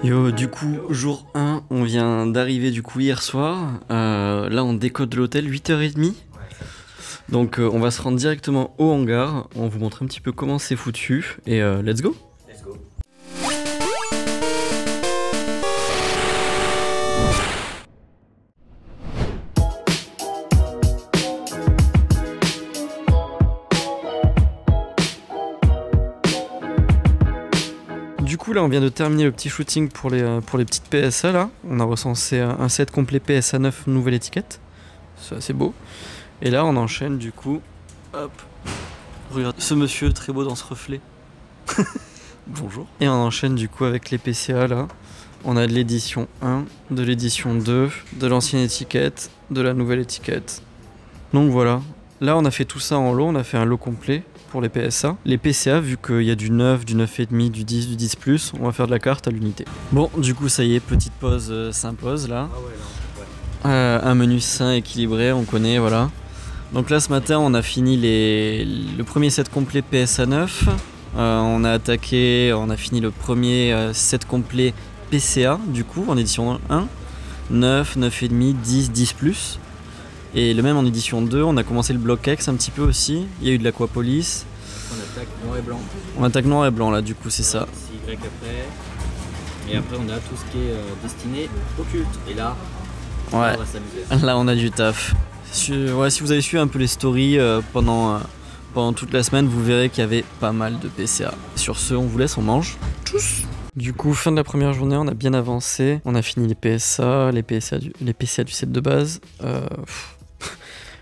Yo, du coup, jour 1, on vient d'arriver du coup hier soir. Là, on décode l'hôtel 8h30. Donc, on va se rendre directement au hangar. On vous montre un petit peu comment c'est foutu. Et let's go! Let's go. Du coup, là, on vient de terminer le petit shooting pour les petites PSA. Là, on a recensé un set complet PSA 9, nouvelle étiquette. C'est assez beau. Et là, on enchaîne du coup. Hop. Regarde ce monsieur très beau dans ce reflet. Bonjour. Et on enchaîne du coup avec les PCA là. On a de l'édition 1, de l'édition 2, de l'ancienne étiquette, de la nouvelle étiquette. Donc voilà. Là, on a fait tout ça en lot. On a fait un lot complet pour les PSA. Les PCA, vu qu'il y a du 9, du 9,5, du 10, du 10+, on va faire de la carte à l'unité. Bon, du coup, ça y est, petite pause s'impose là. Ah ouais, là, ouais. Un menu sain, équilibré, on connaît, voilà. Donc là, ce matin, on a fini le premier set complet PSA 9. On a fini le premier set complet PCA, du coup, en édition 1. 9, 9,5, 10, 10+. Et le même en édition 2, on a commencé le bloc X un petit peu aussi. Il y a eu de l'Aquapolis. On attaque noir et blanc. On attaque noir et blanc là, du coup, c'est ça. Y après. Et après, on a tout ce qui est destiné au culte. Et là, Ouais. on va s'amuser. Là, on a du taf. Si vous avez suivi un peu les stories pendant toute la semaine, vous verrez qu'il y avait pas mal de PCA. Sur ce, on vous laisse, on mange. Tchuss. Du coup, fin de la première journée, on a bien avancé. On a fini les PSA du set de base.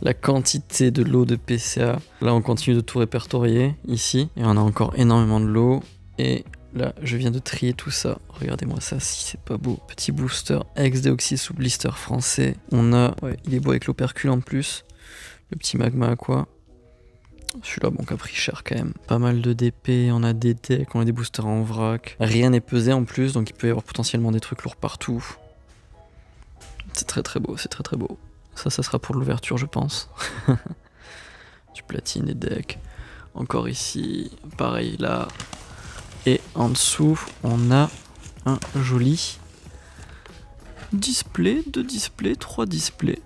La quantité de lots de PCA. Là, on continue de tout répertorier ici. Et on a encore énormément de lots. Et là, je viens de trier tout ça. Regardez-moi ça, si c'est pas beau. Petit booster ex-déoxy sous blister français. On a... Ouais, il est beau avec l'opercule en plus. Le petit magma aqua. Celui-là, bon, qui a pris cher quand même. Pas mal de DP, on a des decks, on a des boosters en vrac. Rien n'est pesé en plus, donc il peut y avoir potentiellement des trucs lourds partout. C'est très très beau, c'est très très beau. Ça sera pour l'ouverture, je pense. Du platine, des decks. Encore ici, pareil là. Et en dessous, on a un joli display, 3 displays.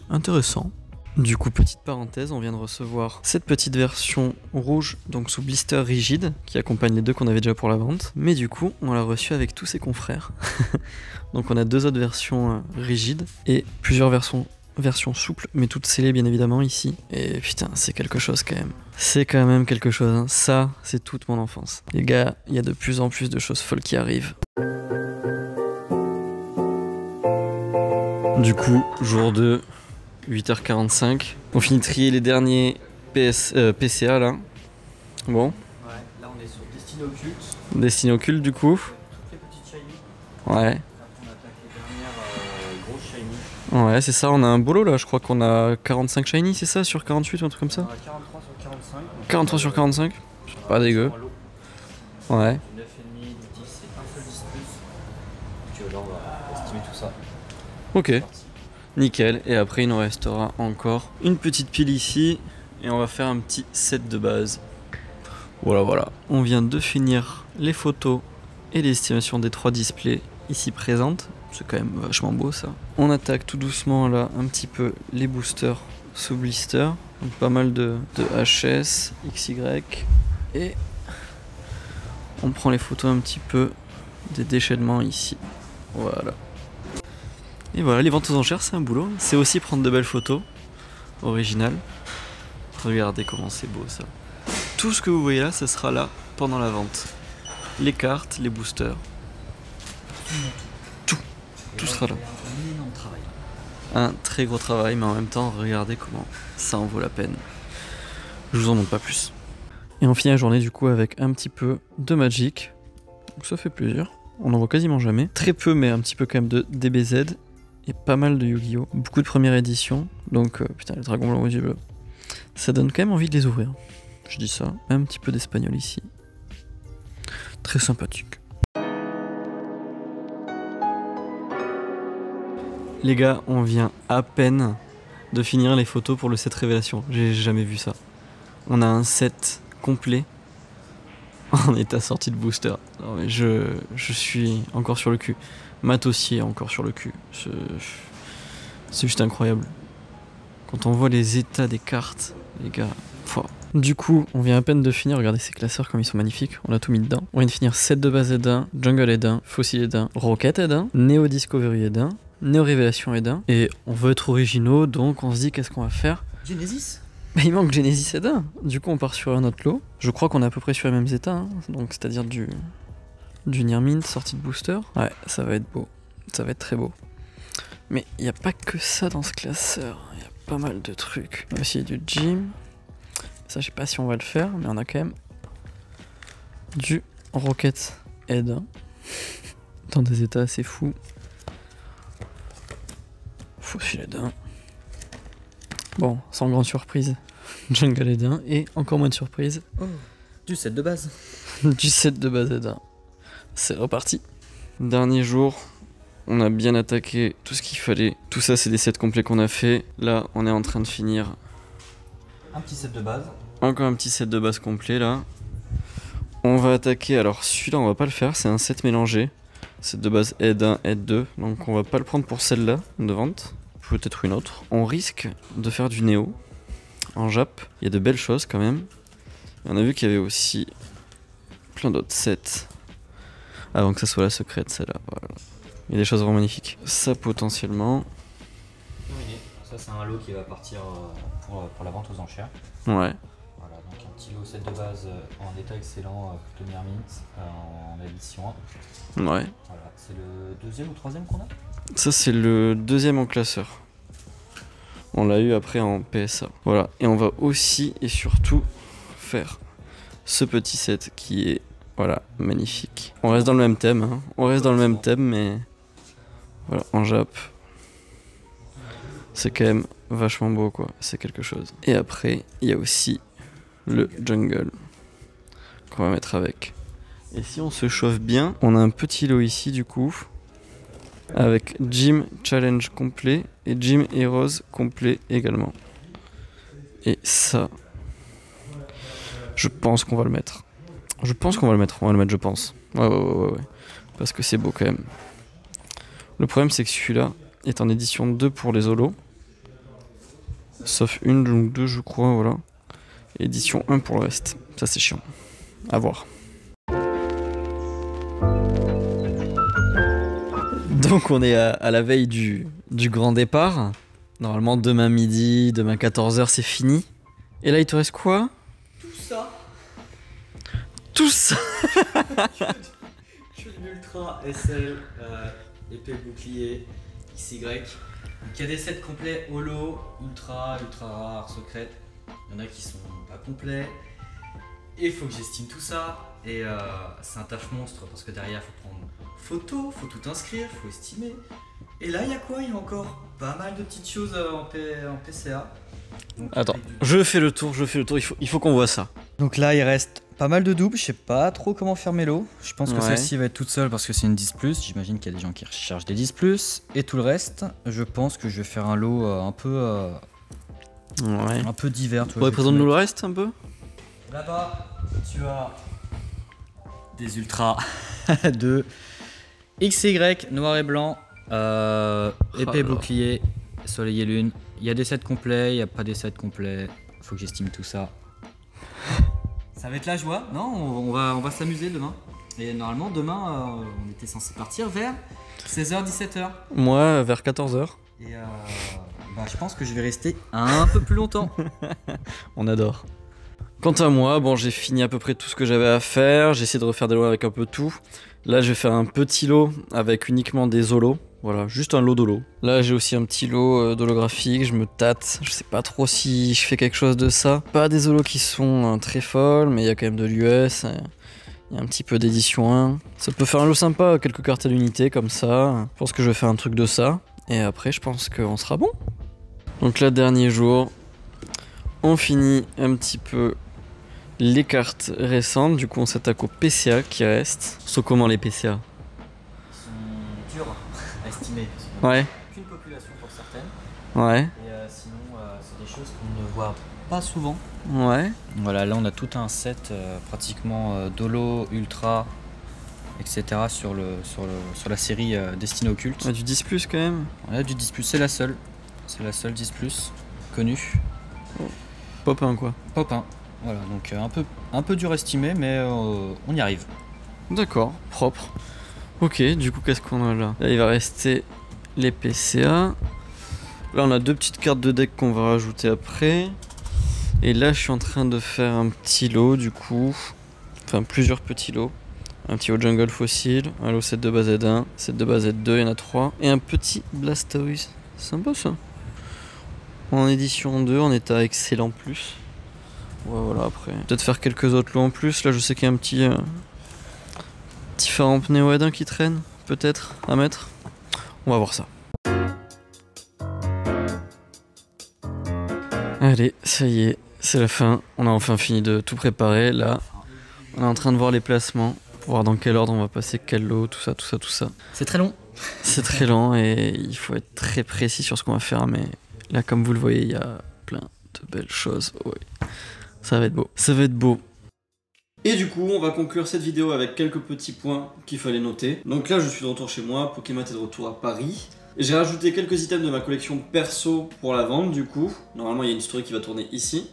Intéressant. Du coup, petite parenthèse, on vient de recevoir cette petite version rouge, donc sous blister rigide, qui accompagne les deux qu'on avait déjà pour la vente. Mais du coup, on l'a reçu avec tous ses confrères. Donc on a deux autres versions rigides et plusieurs versions souples, mais toutes scellées bien évidemment ici. Et putain, c'est quelque chose quand même. C'est quand même quelque chose, hein. Ça, c'est toute mon enfance. Les gars, il y a de plus en plus de choses folles qui arrivent. Du coup, jour 2, 8h45. On finit de trier les derniers PCA là. Bon. Ouais, là, on est sur Destiné au culte. Destiné au culte du coup. Très petite shiny. Ouais. Après, on attaque les dernières grosses shiny. Ouais, c'est ça, on a un bolo là, je crois qu'on a 45 shiny, c'est ça, sur 48 ou un truc comme On ça? a 43 sur 45. 43 sur 45? C'est pas dégueu. Ouais. Du 9,5, du 10 et un seul 10+. Tu vois, là, on va estimer tout ça. Ok. C'est parti. Nickel, et après il nous restera encore une petite pile ici, et on va faire un petit set de base. Voilà. On vient de finir les photos et l'estimation des 3 displays ici présentes. C'est quand même vachement beau ça. On attaque tout doucement là un petit peu les boosters sous blister. Donc pas mal de HS, XY. Et on prend les photos un petit peu des déchaînements ici. Voilà. Et voilà, les ventes aux enchères, c'est un boulot. C'est aussi prendre de belles photos originales. Regardez comment c'est beau ça. Tout ce que vous voyez là, ce sera là pendant la vente. Les cartes, les boosters. Tout sera là. Un énorme travail. Un très gros travail, mais en même temps, regardez comment ça en vaut la peine. Je vous en montre pas plus. Et on finit la journée du coup avec un petit peu de Magic. Donc ça fait plaisir. On en voit quasiment jamais. Très peu, mais un petit peu quand même de DBZ. Et pas mal de Yu-Gi-Oh! Beaucoup de première édition. Donc, putain, les dragons blancs aux yeux bleus. Ça donne quand même envie de les ouvrir. Je dis ça. Un petit peu d'espagnol ici. Très sympathique. Les gars, on vient à peine de finir les photos pour le set révélation. J'ai jamais vu ça. On a un set complet en état sortie de booster. Non, mais je suis encore sur le cul. Matt aussi est encore sur le cul. C'est juste incroyable. Quand on voit les états des cartes, les gars. Pouah. Du coup, on vient à peine de finir. Regardez ces classeurs comme ils sont magnifiques. On a tout mis dedans. On vient de finir set de base Ed1, Jungle Ed1, Fossil Ed1, Rocket Ed1, Neo Discovery Ed1, Neo Révélation Ed1. Et on veut être originaux, donc on se dit qu'est-ce qu'on va faire. Genesis. Bah, il manque Genesis Ed1. Du coup, on part sur un autre lot. Je crois qu'on est à peu près sur les mêmes états. Hein. Donc, c'est-à-dire du Near Mint, sortie de booster. Ouais, ça va être beau. Ça va être très beau. Mais il n'y a pas que ça dans ce classeur. Il y a pas mal de trucs. On va essayer du gym. Ça, je sais pas si on va le faire, mais on a quand même du Rocket Ed1 dans des états assez fous. Fossil Ed1. Bon, sans grande surprise, Jungle Ed1 et encore moins de surprise. Oh, du set de base. Du set de base Ed1. C'est reparti. Dernier jour, on a bien attaqué tout ce qu'il fallait. Tout ça, c'est des sets complets qu'on a fait. Là, on est en train de finir. Un petit set de base. Encore un petit set de base complet là. On va attaquer. Alors celui-là, on va pas le faire. C'est un set mélangé. Set de base Ed1, Ed2. Donc on va pas le prendre pour celle-là de vente. Peut-être une autre. On risque de faire du Néo en Jap. Il y a de belles choses quand même. Et on a vu qu'il y avait aussi plein d'autres sets. Avant que ça soit la secrète, celle-là. Voilà. Il y a des choses vraiment magnifiques. Ça potentiellement. Ça c'est un lot qui va partir pour la vente aux enchères. Ouais. Voilà, donc un petit lot set de base en état excellent, plutôt Near Mint, en édition 1. Ouais. Voilà, c'est le deuxième ou troisième qu'on a. Ça c'est le deuxième en classeur. On l'a eu après en PSA. Voilà. Et on va aussi et surtout faire ce petit set qui est voilà, magnifique. On reste dans le même thème. Hein. On reste dans le même thème, mais voilà, en Jap. C'est quand même vachement beau quoi, c'est quelque chose. Et après, il y a aussi le jungle qu'on va mettre avec. Et si on se chauffe bien, on a un petit lot ici du coup, avec Gym Challenge complet et Gym Heroes complet également. Et ça, je pense qu'on va le mettre. Je pense qu'on va le mettre, je pense. Ouais. Parce que c'est beau quand même. Le problème c'est que celui-là est en édition 2 pour les holos. Sauf une ou deux je crois, voilà. Édition 1 pour le reste. Ça c'est chiant. À voir. Donc on est à la veille du grand départ. Normalement demain midi, demain 14h c'est fini. Et là il te reste quoi? Tout ça. Tout ça. Que de l'ultra SL, épée bouclier, XY. Donc il y a des sets complets holo, ultra rare, secrète. Il y en a qui sont pas complets. Et il faut que j'estime tout ça. Et c'est un taf monstre parce que derrière il faut prendre photo, faut tout inscrire, faut estimer. Et là il y a quoi? Il y a encore pas mal de petites choses en PCA. Donc, Attends, je fais le tour, il faut qu'on voit ça. Donc là il reste pas mal de doubles, je sais pas trop comment faire mes lots. Je pense que celle-ci va être toute seule parce que c'est une 10+. J'imagine qu'il y a des gens qui recherchent des 10+. Et tout le reste, je pense que je vais faire un lot un peu divers. Représente-nous le reste un peu. Là-bas, tu as des ultras de XY, noir et blanc, épée bouclier, soleil et lune. Il y a des sets complets, il n'y a pas des sets complets. Faut que j'estime tout ça. Ça va être la joie, non? On va s'amuser demain. Et normalement, demain, on était censé partir vers 16h, 17h. Moi, vers 14h. Et je pense que je vais rester un peu plus longtemps. On adore. Quant à moi, bon, j'ai fini à peu près tout ce que j'avais à faire. J'ai essayé de refaire des lots avec un peu tout. Là, je vais faire un petit lot avec uniquement des holos. Voilà, juste un lot d'holo. Là, j'ai aussi un petit lot d'holographique. Je me tâte. Je sais pas trop si je fais quelque chose de ça. Pas des holos qui sont très folles, mais il y a quand même de l'US. Il y a un petit peu d'édition 1. Ça peut faire un lot sympa, quelques cartes à l'unité comme ça. Je pense que je vais faire un truc de ça. Et après, je pense qu'on sera bon. Donc là, dernier jour. On finit un petit peu les cartes récentes. Du coup, on s'attaque aux PCA qui restent. Sauf comment les PCA? Ils sont durs à estimer. Ouais. Qu'une population pour certaines. Ouais. Et sinon, c'est des choses qu'on ne voit pas souvent. Ouais. Voilà, là on a tout un set pratiquement d'holo, ultra, etc. sur la série Destinée Occulte. Ouais, du 10 plus quand même. On a du 10+, c'est la seule 10+, connue. Oh. Pop 1 quoi. Pop 1. Voilà, donc un peu dur à estimer, mais on y arrive. D'accord, propre. Ok, du coup qu'est-ce qu'on a là? Là il va rester les PCA. Là on a 2 petites cartes de deck qu'on va rajouter après. Et là je suis en train de faire un petit lot du coup. Enfin plusieurs petits lots. Un petit lot Jungle Fossil, un lot set de base Z1, set de base Z2, il y en a 3. Et un petit Blastoise. Sympa ça. En édition 2, en état excellent plus. Ouais voilà après. Peut-être faire quelques autres lots en plus. Là je sais qu'il y a un petit Faramp Néo-Edin qui traîne, peut-être, à mettre. On va voir ça. Allez, ça y est, c'est la fin. On a enfin fini de tout préparer. Là, on est en train de voir les placements, pour voir dans quel ordre on va passer quel lot, tout ça. C'est très long. C'est très lent et il faut être très précis sur ce qu'on va faire, mais là, comme vous le voyez, il y a plein de belles choses. Ouais. Ça va être beau. Ça va être beau. Et du coup, on va conclure cette vidéo avec quelques petits points qu'il fallait noter. Donc là, je suis de retour chez moi, Pokémon est de retour à Paris. J'ai rajouté quelques items de ma collection perso pour la vente du coup. Normalement, il y a une story qui va tourner ici.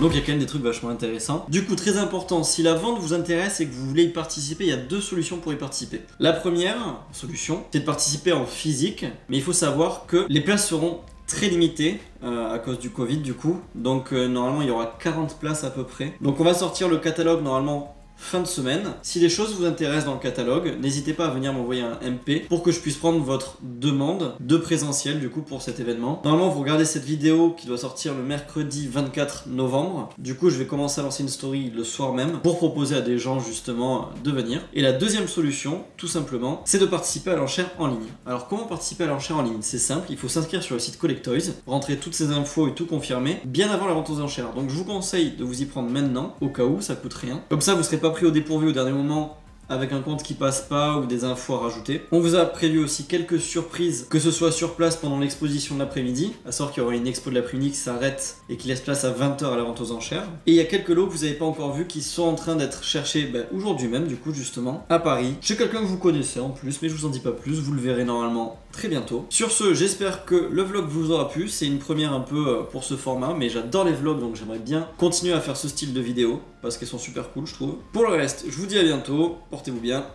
Donc il y a quand même des trucs vachement intéressants. Du coup, très important, si la vente vous intéresse et que vous voulez y participer, il y a 2 solutions pour y participer. La première solution, c'est de participer en physique, mais il faut savoir que les places seront très limitées à cause du Covid du coup. Donc normalement il y aura 40 places à peu près. Donc on va sortir le catalogue normalement fin de semaine. Si les choses vous intéressent dans le catalogue, n'hésitez pas à venir m'envoyer un MP pour que je puisse prendre votre demande de présentiel du coup pour cet événement. Normalement vous regardez cette vidéo qui doit sortir le mercredi 24 novembre. Du coup je vais commencer à lancer une story le soir même pour proposer à des gens justement de venir. Et la deuxième solution, tout simplement, c'est de participer à l'enchère en ligne. Alors comment participer à l'enchère en ligne? C'est simple, il faut s'inscrire sur le site Collectoys, rentrer toutes ces infos et tout confirmer bien avant la vente aux enchères. Donc je vous conseille de vous y prendre maintenant, au cas où, ça coûte rien. Comme ça vous serez pas pris au dépourvu au dernier moment avec un compte qui passe pas ou des infos à rajouter. On vous a prévu aussi quelques surprises, que ce soit sur place pendant l'exposition de l'après-midi, à savoir qu'il y aura une expo de l'après-midi qui s'arrête et qui laisse place à 20 h à la vente aux enchères. Et il y a quelques lots que vous n'avez pas encore vus qui sont en train d'être cherchés aujourd'hui même, du coup justement, à Paris. Chez quelqu'un que vous connaissez en plus, mais je vous en dis pas plus, vous le verrez normalement très bientôt. Sur ce, j'espère que le vlog vous aura plu, c'est une première un peu pour ce format, mais j'adore les vlogs donc j'aimerais bien continuer à faire ce style de vidéo, parce qu'elles sont super cool je trouve. Pour le reste, je vous dis à bientôt, portez-vous bien,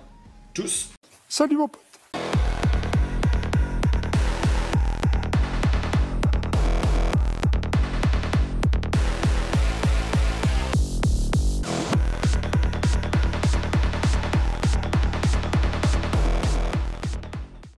tchuss. Salut mon pote.